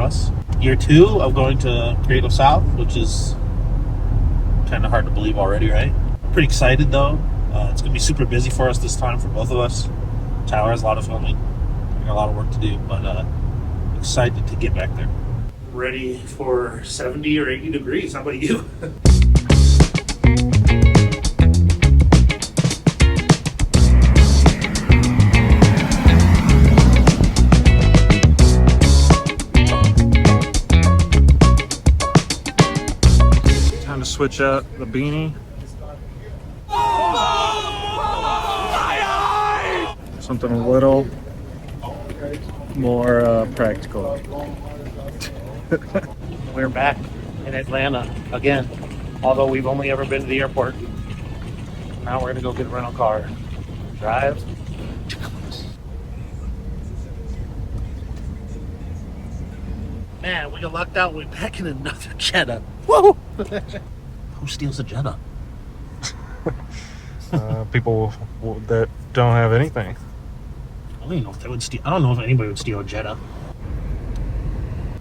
us. Year 2 of going to Creative South, which is kind of hard to believe already, right? Pretty excited though. It's gonna be super busy for us this time for both of us. Tyler has a lot of filming, got a lot of work to do, but excited to get back there. Ready for 70 or 80 degrees. How about you? Time to switch out the beanie. Something a little more practical. We're back in Atlanta again, although we've only ever been to the airport. Now we're gonna go get a rental car, drive. Man, we got lucked out. We're back in another Jetta. Whoa! Who steals a Jetta? People that don't have anything. I don't know if they would steal. I don't know if anybody would steal a Jetta.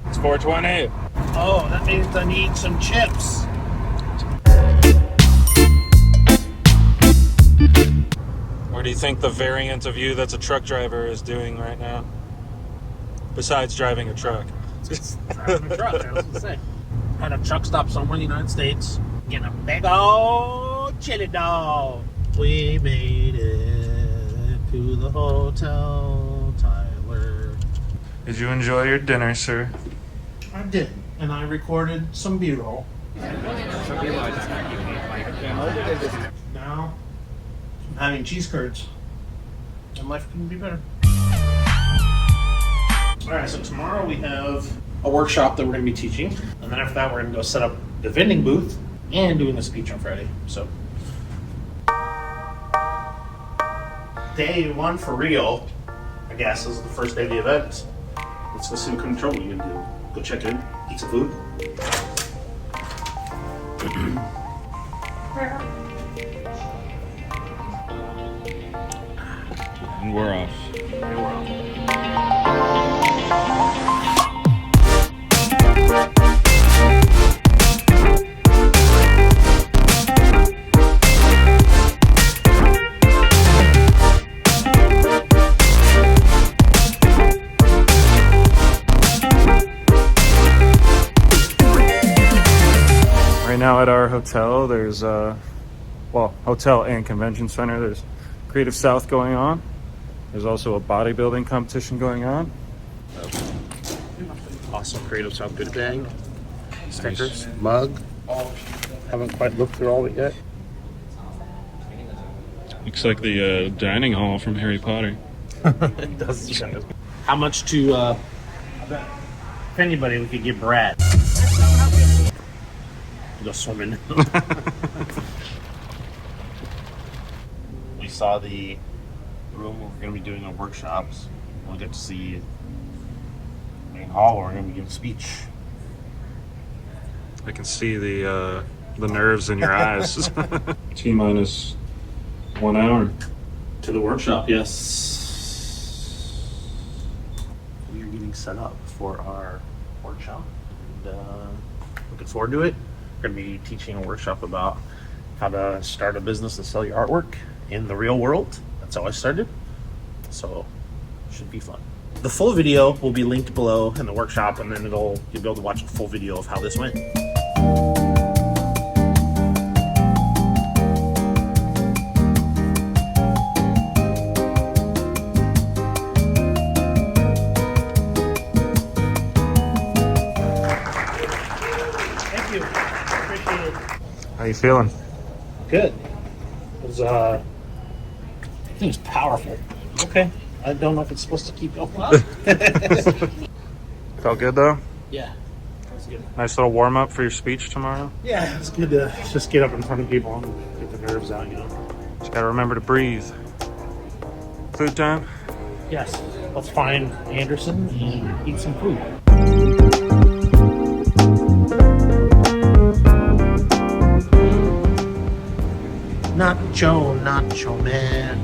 It's 420. Oh, that means I need some chips. What do you think the variant of you that's a truck driver is doing right now? Besides driving a truck. It's driving a truck, I was gonna say. At a truck stop somewhere in the United States, getting a big old chili dog. We made it to the hotel, Tyler. Did you enjoy your dinner, sir? I did, and I recorded some B-roll. Now, I'm having cheese curds, and life couldn't be better. Alright, so tomorrow we have a workshop that we're going to be teaching, and then after that we're going to go set up the vending booth and doing the speech on Friday. So, day 1 for real, I guess, is the first day of the event. Let's go see what control we can do. Go check in, eat some food. And we're off. And we're off. Right now at our hotel, there's hotel and convention center. There's Creative South going on. There's also a bodybuilding competition going on. Awesome Creative South good bag. Stickers, mug. Haven't quite looked through all of it yet. Looks like the dining hall from Harry Potter. It does. How much to, I bet, if anybody, we could give Brad. Go swimming. We saw the room where we're going to be doing our workshops. We'll get to see the main hall where we're going to be giving a speech. I can see the nerves in your eyes. T-minus 1 hour. To the workshop, yes. We are getting set up for our workshop. And, looking forward to it. We're going to be teaching a workshop about how to start a business and sell your artwork in the real world. That's how I started. So, should be fun. The full video will be linked below in the workshop, and then you'll be able to watch a full video of how this went. Thank you. Appreciate it. How you feeling? Good. It was, I think it's powerful. Okay. I don't know if it's supposed to keep going. Felt good though? Yeah. That's good. Nice little warm up for your speech tomorrow. Yeah, it's good to just get up in front of people and get the nerves out, you know. Just gotta remember to breathe. Food time? Yes. Let's find Anderson and eat some food. Nacho Man.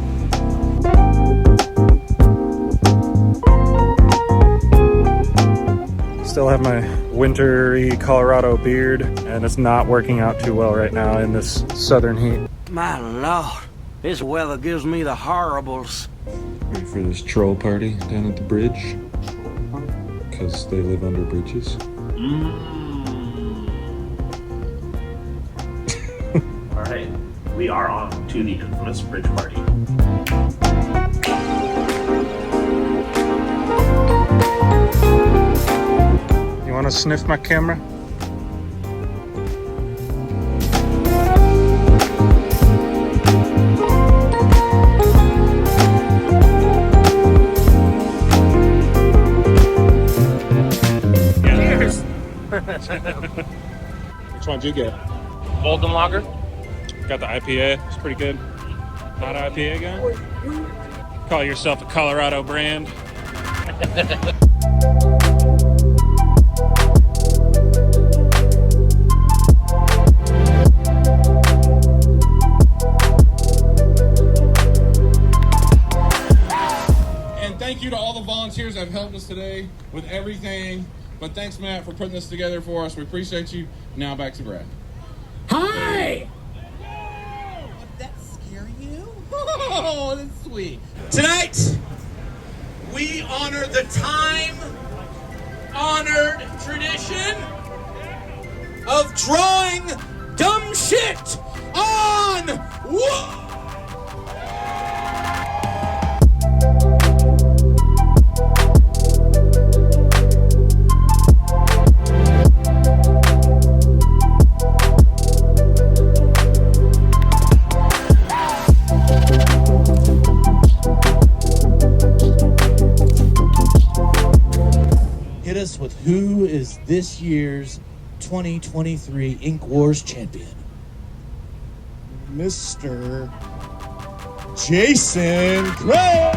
Still have my wintry Colorado beard, and it's not working out too well right now in this southern heat. My lord, this weather gives me the horribles. Ready for this troll party down at the bridge? Because they live under bridges. All right, we are on to the infamous bridge party. You want to sniff my camera? Cheers. Which one did you get? Golden Lager. Got the IPA. It's pretty good. Not IPA guy? Call yourself a Colorado brand. And thank you to all the volunteers that have helped us today with everything. But thanks, Matt, for putting this together for us. We appreciate you. Now back to Brad. Hi! Did that scare you? Oh, that's sweet. Tonight, we honor the time-honored tradition of drawing dumb shit on wood. Hit us with who is this year's 2023 Ink Wars champion. Mr. Jason Gray.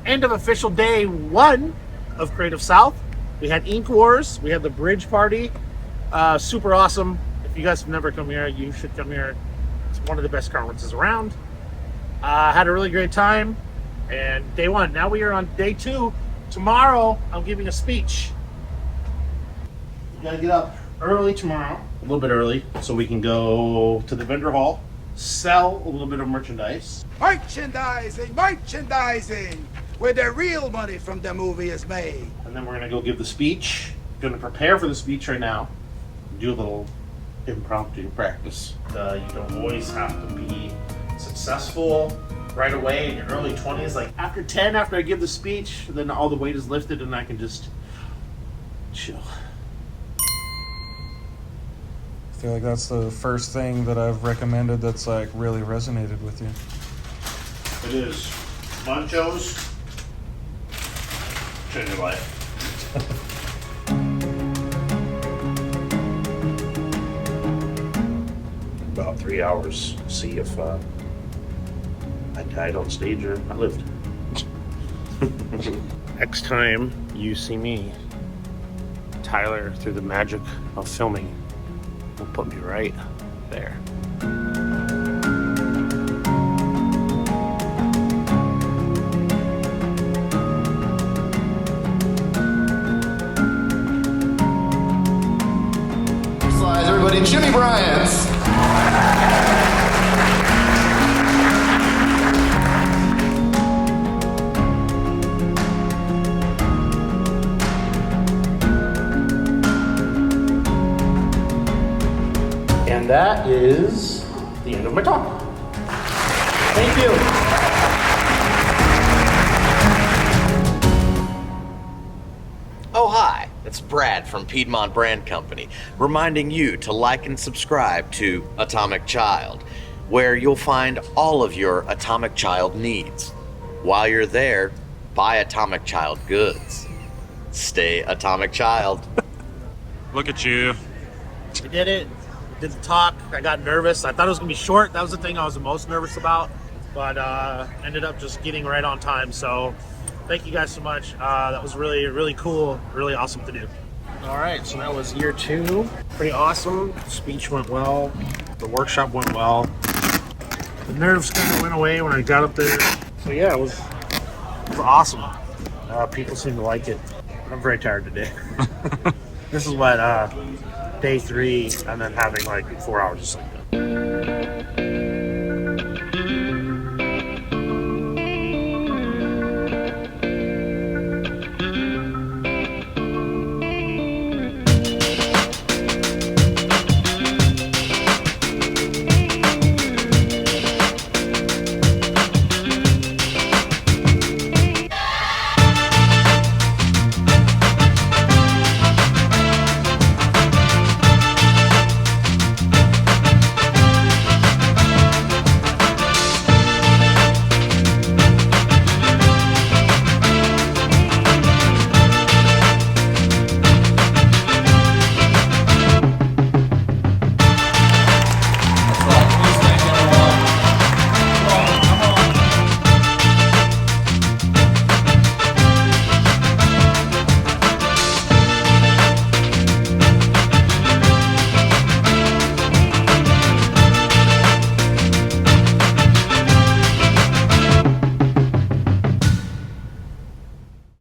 End of official day one of Creative South. We had Ink Wars, we had the bridge party. Super awesome. If you guys have never come here, you should come here. It's one of the best conferences around. Had a really great time. And day one. Now we are on day two. Tomorrow, I'm giving a speech. You gotta get up early tomorrow, a little bit early, so we can go to the vendor hall, sell a little bit of merchandise. Merchandising, where the real money from the movie is made. And then we're gonna go give the speech. Gonna prepare for the speech right now. Do a little impromptu practice. You don't always have to be successful right away in your early 20s. Like after 10, after I give the speech, then all the weight is lifted and I can just chill. I feel like that's the first thing that I've recommended that's like really resonated with you. It is. Munchos. Change your life. About 3 hours. See if I died on stage or I lived. Next time you see me, Tyler, through the magic of filming, will put me right there. Everybody, Jimmy Bryant's. And that is the end of my talk. Thank you. Oh, hi, it's Brad from Piedmont Brand Company, reminding you to like and subscribe to Atomic Child, where you'll find all of your Atomic Child needs. While you're there, buy Atomic Child goods. Stay Atomic Child. Look at you. We did it. did the talk. I got nervous. I thought it was gonna be short. That was the thing I was the most nervous about, but ended up just getting right on time. So thank you guys so much. That was really, really cool, really awesome to do. All right, so that was year 2. Pretty awesome. Speech went well. The workshop went well. The nerves kind of went away when I got up there. So yeah, it was awesome. People seem to like it. I'm very tired today. This is what day 3, and then having like 4 hours of sleep.